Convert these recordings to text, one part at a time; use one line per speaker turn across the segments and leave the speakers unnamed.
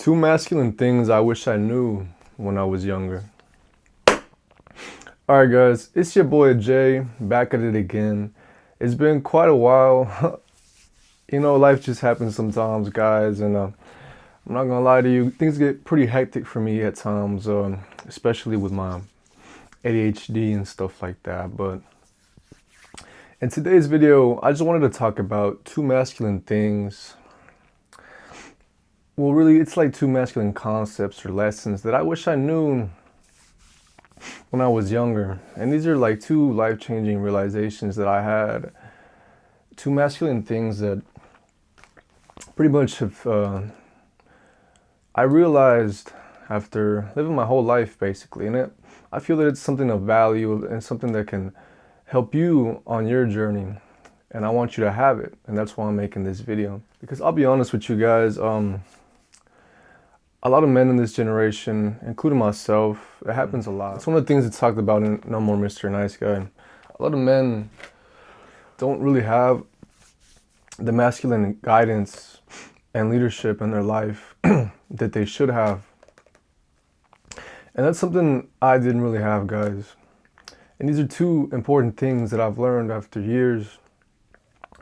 Two masculine things I wish I knew when I was younger. Alright, guys, it's your boy Jay, back at it again. It's been quite a while. Life just happens sometimes, guys, and I'm not gonna lie to you, things get pretty hectic for me at times, especially with my ADHD and stuff like that. But in today's video, I just wanted to talk about two masculine things. Well, really, it's like two masculine concepts or lessons that I wish I knew when I was younger. And these are like two life-changing realizations that I had. Two masculine things that pretty much have, I realized after living my whole life, basically. And I feel that it's something of value and something that can help you on your journey. And I want you to have it. And that's why I'm making this video. Because I'll be honest with you guys, a lot of men in this generation, including myself, it happens a lot. It's one of the things that's talked about in No More Mr. Nice Guy. A lot of men don't really have the masculine guidance and leadership in their life that they should have. And that's something I didn't really have, guys. And these are two important things that I've learned after years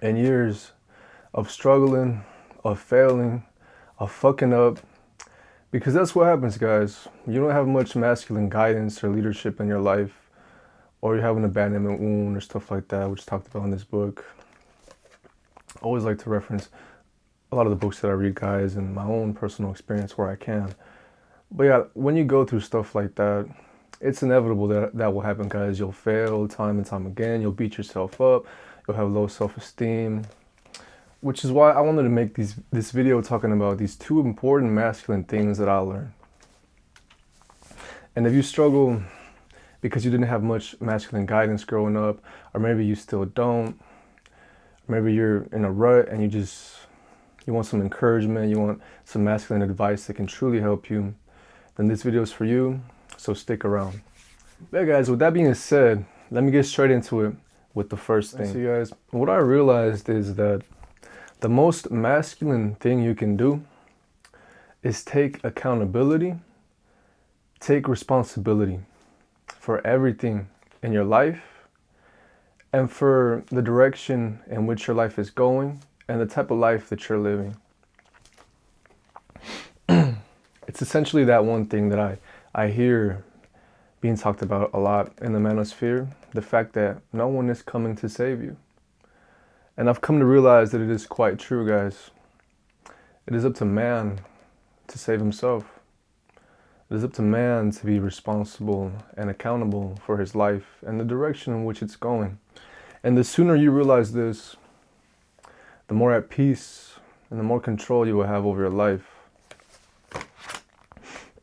and years of struggling, of failing, of fucking up. Because that's what happens, guys. You don't have much masculine guidance or leadership in your life, or you have an abandonment wound or stuff like that, which is talked about in this book. I always like to reference a lot of the books that I read, guys, and my own personal experience where I can. But yeah, when you go through stuff like that, it's inevitable that that will happen, guys. You'll fail time and time again. You'll beat yourself up. You'll have low self-esteem. Which is why I wanted to make this video talking about these two important masculine things that I learned. And if you struggle because you didn't have much masculine guidance growing up, or maybe you still don't, maybe you're in a rut and you want some encouragement, you want some masculine advice that can truly help you, then this video is for you, so stick around. Yeah, guys, with that being said, let me get straight into it with the first thing. So, guys, what I realized is that the most masculine thing you can do is take accountability, take responsibility for everything in your life and for the direction in which your life is going and the type of life that you're living. It's essentially that one thing that I hear being talked about a lot in the manosphere, the fact that no one is coming to save you. And I've come to realize that it is quite true, guys. It is up to man to save himself. It is up to man to be responsible and accountable for his life and the direction in which it's going. And the sooner you realize this, the more at peace and the more control you will have over your life.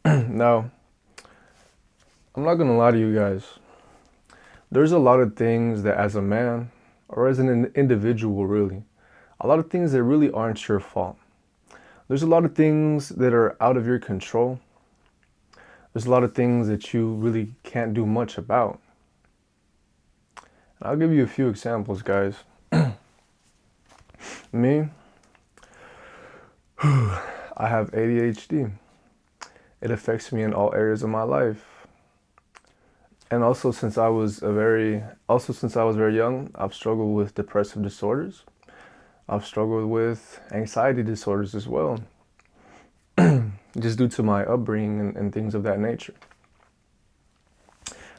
Now, I'm not going to lie to you guys. There's a lot of things that as a man, or as an individual, really, a lot of things that really aren't your fault. There's a lot of things that are out of your control. There's a lot of things that you really can't do much about. And I'll give you a few examples, guys. Me, I have ADHD. It affects me in all areas of my life. And also since I was very young, I've struggled with depressive disorders. I've struggled with anxiety disorders as well, just due to my upbringing and things of that nature.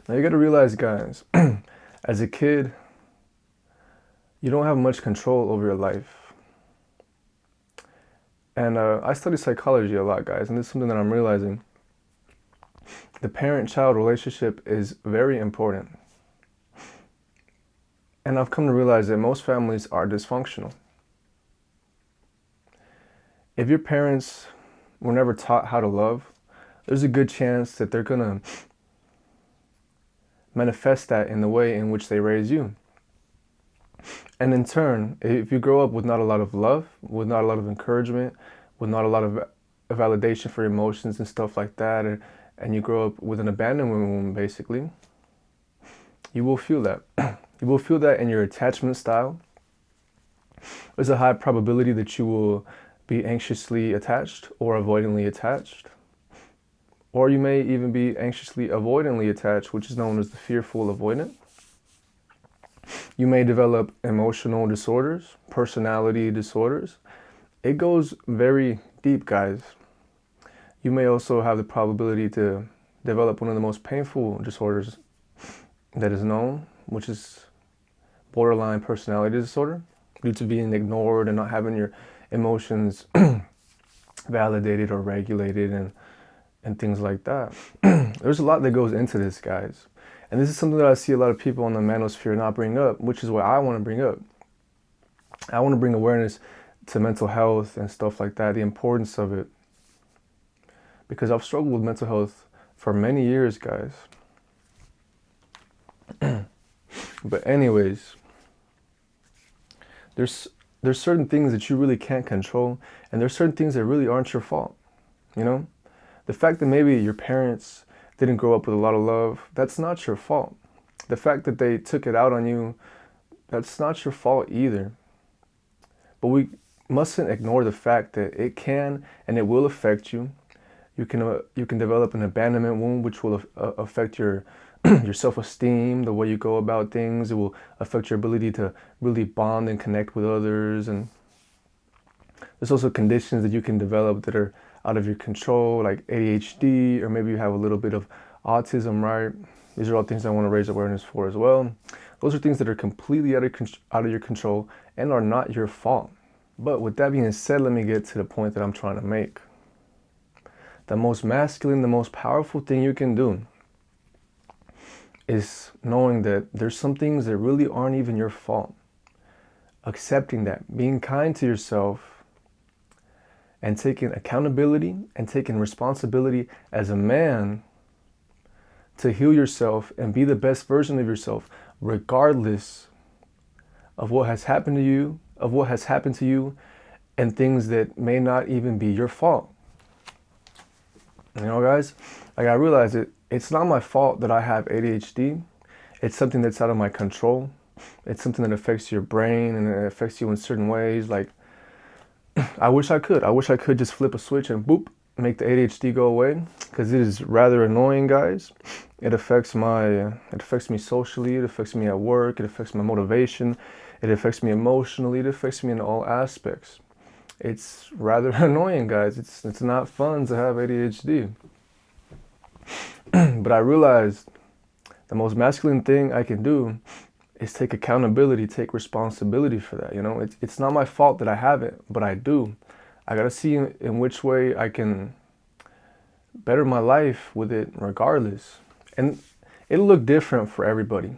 Now you gotta realize, guys, as a kid, you don't have much control over your life. And I study psychology a lot, guys, and this is something that I'm realizing. The parent-child relationship is very important. And I've come to realize that most families are dysfunctional. If your parents were never taught how to love, there's a good chance that they're going to manifest that in the way in which they raise you. And in turn, if you grow up with not a lot of love, with not a lot of encouragement, with not a lot of validation for emotions and stuff like that, and you grow up with an abandonment wound, basically, you will feel that. You will feel that in your attachment style. There's a high probability that you will be anxiously attached or avoidantly attached. Or you may even be anxiously avoidantly attached, which is known as the fearful avoidant. You may develop emotional disorders, personality disorders. It goes very deep, guys. You may also have the probability to develop one of the most painful disorders that is known, which is borderline personality disorder, due to being ignored and not having your emotions validated or regulated and things like that. There's a lot that goes into this, guys. And this is something that I see a lot of people on the manosphere not bring up, which is what I want to bring up. I want to bring awareness to mental health and stuff like that, the importance of it. Because I've struggled with mental health for many years, guys. But anyways, there's certain things that you really can't control, and there's certain things that really aren't your fault, you know? The fact that maybe your parents didn't grow up with a lot of love, that's not your fault. The fact that they took it out on you, that's not your fault either. But we mustn't ignore the fact that it can and it will affect you. You can develop an abandonment wound, which will affect your your self-esteem, the way you go about things. It will affect your ability to really bond and connect with others. And there's also conditions that you can develop that are out of your control, like ADHD, or maybe you have a little bit of autism, right? These are all things I want to raise awareness for as well. Those are things that are completely out of your control and are not your fault. But with that being said, let me get to the point that I'm trying to make. The most masculine, the most powerful thing you can do is knowing that there's some things that really aren't even your fault. Accepting that, being kind to yourself, and taking accountability and taking responsibility as a man to heal yourself and be the best version of yourself, regardless of what has happened to you, and things that may not even be your fault. You know, guys, like I realize it's not my fault that I have ADHD. It's something that's out of my control. It's something that affects your brain and it affects you in certain ways. Like, I wish I could just flip a switch and boop, make the ADHD go away, because it is rather annoying, guys. It affects me socially, it affects me at work, it affects my motivation, it affects me emotionally, it affects me in all aspects. It's rather annoying, guys. It's not fun to have ADHD. But I realized the most masculine thing I can do is take accountability, take responsibility for that. You know, it's not my fault that I have it, but I do. I gotta see in which way I can better my life with it regardless. And it'll look different for everybody.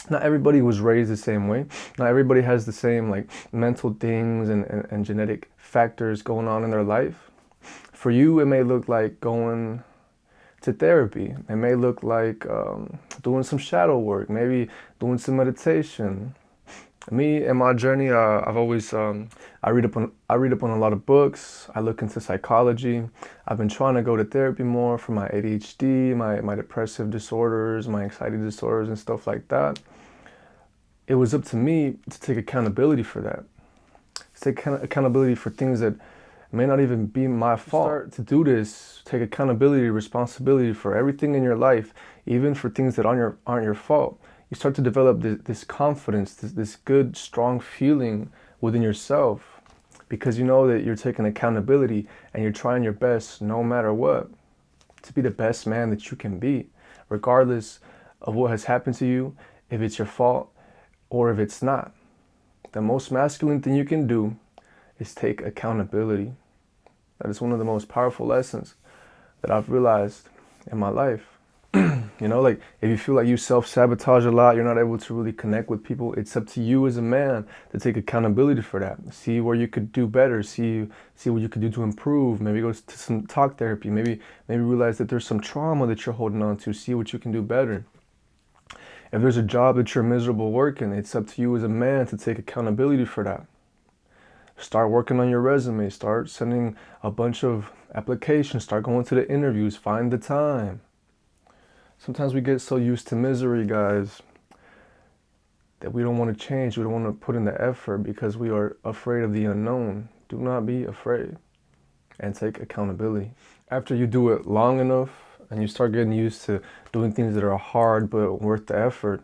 Not everybody was raised the same way. Not everybody has the same like mental things and genetic factors going on in their life. For you, it may look like going to therapy. It may look like doing some shadow work, maybe doing some meditation. Me and my journey, I've always I read up on a lot of books. I look into psychology. I've been trying to go to therapy more for my ADHD, my depressive disorders, my anxiety disorders, and stuff like that. It was up to me to take accountability for that. To take accountability for things that may not even be my fault. Start to do this, take accountability, responsibility for everything in your life, even for things that aren't your fault. You start to develop this confidence, this good, strong feeling within yourself, because you know that you're taking accountability and you're trying your best, no matter what, to be the best man that you can be, regardless of what has happened to you, if it's your fault or if it's not. The most masculine thing you can do is take accountability. That is one of the most powerful lessons that I've realized in my life. You know, like if you feel like you self-sabotage a lot, you're not able to really connect with people, it's up to you as a man to take accountability for that. See where you could do better, see what you could do to improve, maybe go to some talk therapy, maybe realize that there's some trauma that you're holding on to, see what you can do better. If there's a job that you're miserable working, it's up to you as a man to take accountability for that. Start working on your resume, start sending a bunch of applications, start going to the interviews, find the time. Sometimes we get so used to misery, guys, that we don't want to change, we don't want to put in the effort because we are afraid of the unknown, Do not be afraid, and take accountability. After you do it long enough and you start getting used to doing things that are hard but worth the effort,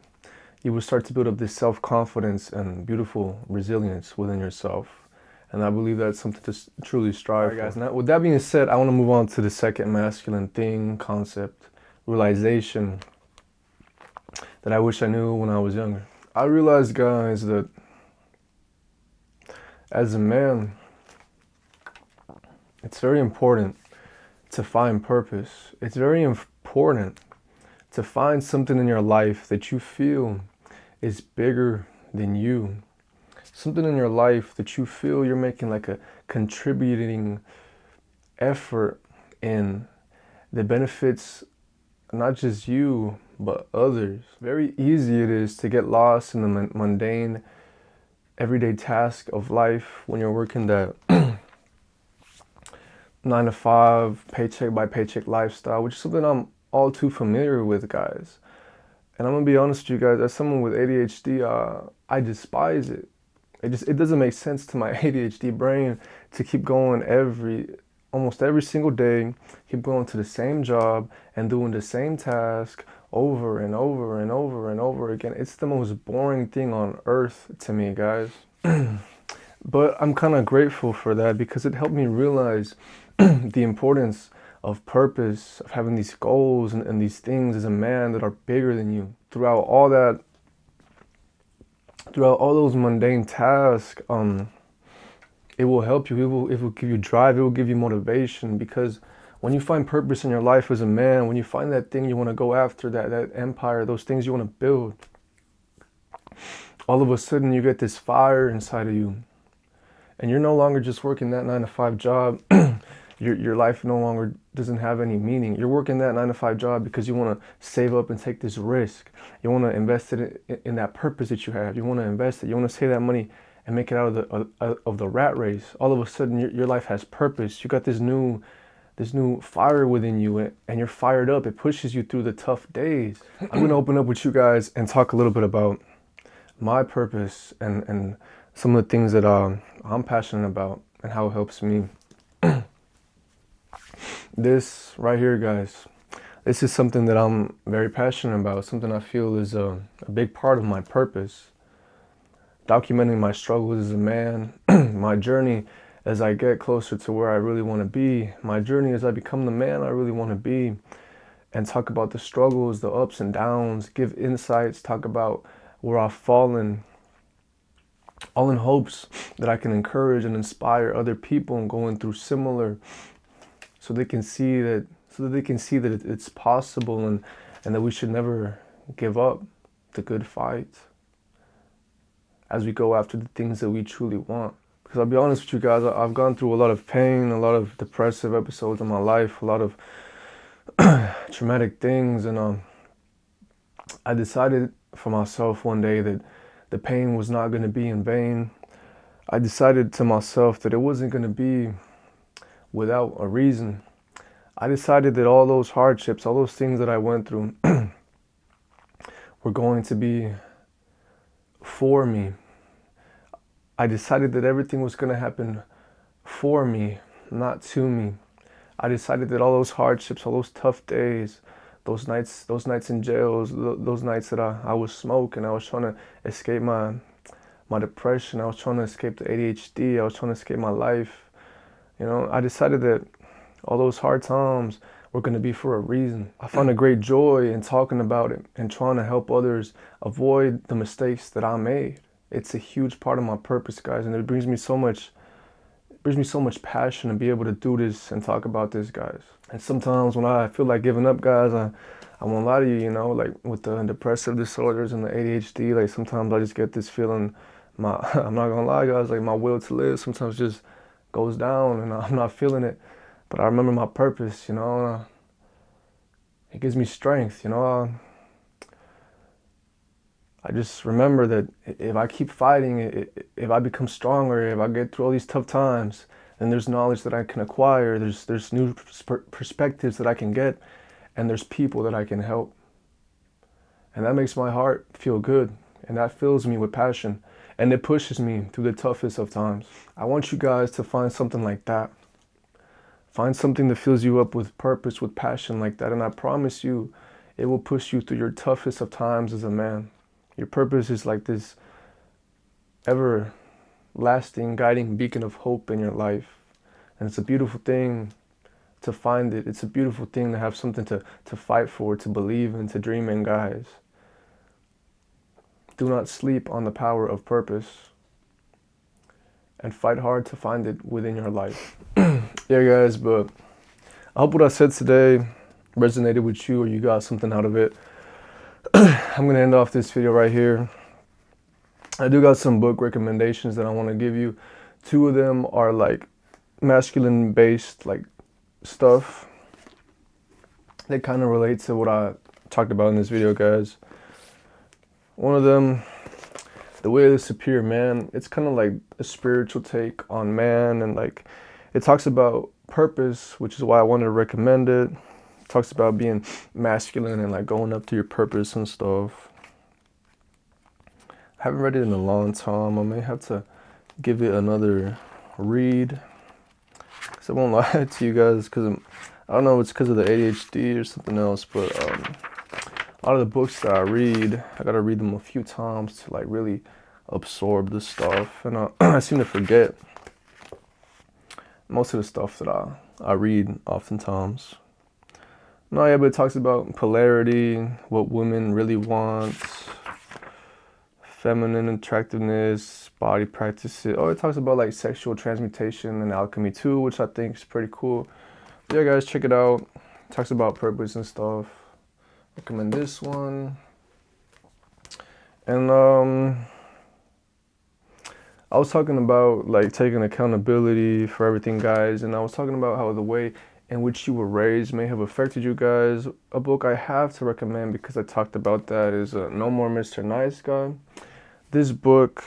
you will start to build up this self-confidence and beautiful resilience within yourself. And I believe that's something to truly strive for. Guys, now, with that being said, I want to move on to the second masculine thing, concept, realization that I wish I knew when I was younger. I realized, guys, that as a man, it's very important to find purpose. It's very important to find something in your life that you feel is bigger than you. Something in your life that you feel you're making like a contributing effort in that benefits not just you, but others. Very easy it is to get lost in the mundane, everyday task of life when you're working that 9-to-5, paycheck by paycheck lifestyle, which is something I'm all too familiar with, guys. And I'm gonna be honest with you guys, as someone with ADHD, I despise it. It doesn't make sense to my ADHD brain to keep going almost every single day, keep going to the same job and doing the same task over and over and over and over again. It's the most boring thing on earth to me, guys. But I'm kind of grateful for that because it helped me realize the importance of purpose, of having these goals and these things as a man that are bigger than you. Throughout all those mundane tasks, it will help you. It will give you drive. It will give you motivation, because when you find purpose in your life as a man, when you find that thing you want to go after, that empire, those things you want to build, all of a sudden you get this fire inside of you. And you're no longer just working that 9-to-5 job. Your life no longer doesn't have any meaning. You're working that 9-to-5 job because you want to save up and take this risk. You want to invest it in that purpose that you have. You want to invest it. You want to save that money and make it out of the rat race. All of a sudden, your life has purpose. You got this new fire within you, and you're fired up. It pushes you through the tough days. I'm going to open up with you guys and talk a little bit about my purpose and some of the things that I'm passionate about and how it helps me. This right here, guys, this is something that I'm very passionate about, something I feel is a big part of my purpose. Documenting my struggles as a man, my journey as I get closer to where I really want to be, my journey as I become the man I really want to be, and talk about the struggles, the ups and downs, give insights, talk about where I've fallen, all in hopes that I can encourage and inspire other people going through similar, so they can see that it's possible, and that we should never give up the good fight as we go after the things that we truly want. Because I'll be honest with you guys, I've gone through a lot of pain, a lot of depressive episodes in my life, a lot of traumatic things, and I decided for myself one day that the pain was not going to be in vain. I decided to myself that it wasn't going to be without a reason. I decided that all those hardships, all those things that I went through were going to be for me. I decided that everything was going to happen for me, not to me. I decided that all those hardships, all those tough days, those nights in jails, those nights that I was smoking, I was trying to escape my depression, I was trying to escape the ADHD, I was trying to escape my life. You know, I decided that all those hard times were going to be for a reason. I found a great joy in talking about it and trying to help others avoid the mistakes that I made. It's a huge part of my purpose, guys, and it brings me so much passion to be able to do this and talk about this, guys. And sometimes when I feel like giving up, guys, I won't lie to you, you know, like with the depressive disorders and the ADHD, like sometimes I just get this feeling, I'm not gonna lie, guys, like my will to live sometimes just goes down and I'm not feeling it. But I remember my purpose, you know, it gives me strength, you know. I just remember that if I keep fighting, if I become stronger, if I get through all these tough times, then there's knowledge that I can acquire, there's new perspectives that I can get, and there's people that I can help. And that makes my heart feel good, and that fills me with passion. and it pushes me through the toughest of times. I want you guys to find something like that. Find something that fills you up with purpose, with passion like that, and I promise you, it will push you through your toughest of times as a man. Your purpose is like this everlasting guiding beacon of hope in your life. And it's a beautiful thing to find it. It's a beautiful thing to have something to fight for, to believe in, to dream in, guys. Do not sleep on the power of purpose. And fight hard to find it within your life. Yeah, guys, but I hope what I said today resonated with you or you got something out of it. I'm going to end off this video right here. I do got some book recommendations that I want to give you. 2 of them are like masculine based like stuff. They kind of relate to what I talked about in this video, guys. One of them, The Way of the Superior Man, it's kind of like a spiritual take on man, and like it talks about purpose, which is why I wanted to recommend it. It talks about being masculine and like going up to your purpose and stuff. I haven't read it in a long time. I may have to give it another read. Cause I won't lie to you guys, because I don't know if it's because of the ADHD or something else, but a lot of the books that I read, I gotta read them a few times to like really absorb the stuff, and I seem to forget most of the stuff that I read oftentimes. No, yeah, but it talks about polarity, what women really want, feminine attractiveness, body practices. Oh, it talks about like sexual transmutation and alchemy too, which I think is pretty cool. Yeah, guys, check it out. It talks about purpose and stuff. Recommend this one. And I was talking about like taking accountability for everything, guys, and I was talking about how the way in which you were raised may have affected you guys. A book I have to recommend because I talked about that is No More Mr. Nice Guy. This book,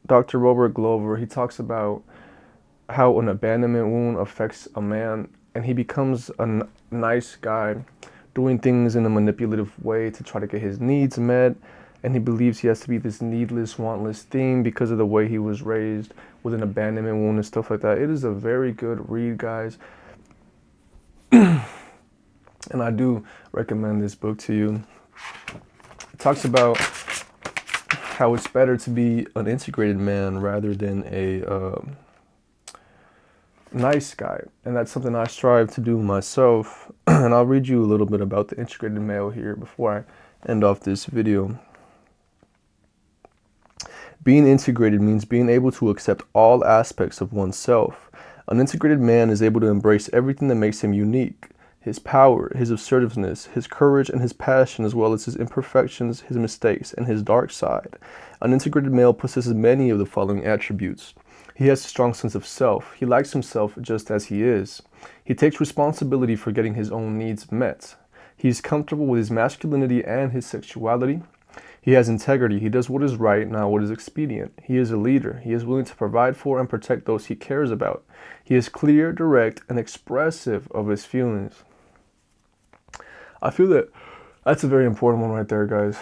Dr. Robert Glover, he talks about how an abandonment wound affects a man and he becomes a nice guy, doing things in a manipulative way to try to get his needs met. And he believes he has to be this needless, wantless thing because of the way he was raised with an abandonment wound and stuff like that. It is a very good read, guys. And I do recommend this book to you. It talks about how it's better to be an integrated man rather than a nice guy. And that's something I strive to do myself. And I'll read you a little bit about the integrated male here before I end off this video. Being integrated means being able to accept all aspects of oneself. An integrated man is able to embrace everything that makes him unique. His power, his assertiveness, his courage, and his passion, as well as his imperfections, his mistakes, and his dark side. An integrated male possesses many of the following attributes. He has a strong sense of self. He likes himself just as he is. He takes responsibility for getting his own needs met. He is comfortable with his masculinity and his sexuality. He has integrity. He does what is right, not what is expedient. He is a leader. He is willing to provide for and protect those he cares about. He is clear, direct, and expressive of his feelings. I feel that that's a very important one right there, guys.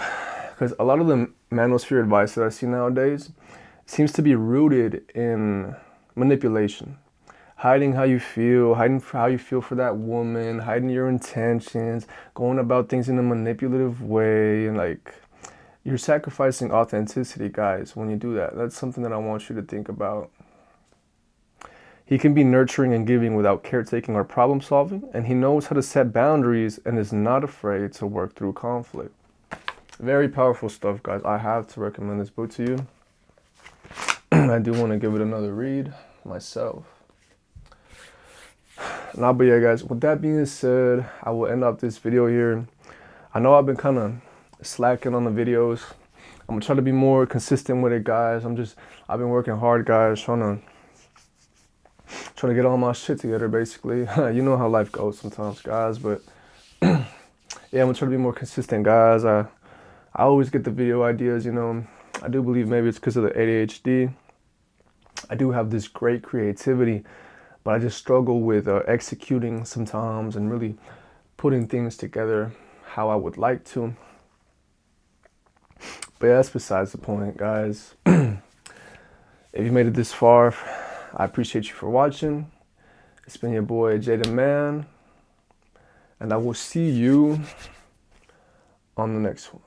Because a lot of the manosphere advice that I see nowadays seems to be rooted in manipulation. Hiding how you feel, hiding how you feel for that woman, hiding your intentions, going about things in a manipulative way, and like, you're sacrificing authenticity, guys, when you do that. That's something that I want you to think about. He can be nurturing and giving without caretaking or problem solving, and he knows how to set boundaries and is not afraid to work through conflict. Very powerful stuff, guys. I have to recommend this book to you. I do want to give it another read myself. Nah, but yeah, guys, with that being said, I will end up this video here. I know I've been kind of slacking on the videos. I'm gonna try to be more consistent with it, guys. I've been working hard, guys, trying to get all my shit together, basically. You know how life goes sometimes, guys, but yeah, I'm gonna try to be more consistent, guys. I always get the video ideas, you know. I do believe maybe it's because of the ADHD. I do have this great creativity, but I just struggle with executing sometimes and really putting things together how I would like to. But yeah, that's besides the point, guys. If you made it this far, I appreciate you for watching. It's been your boy Jaden Man, and I will see you on the next one.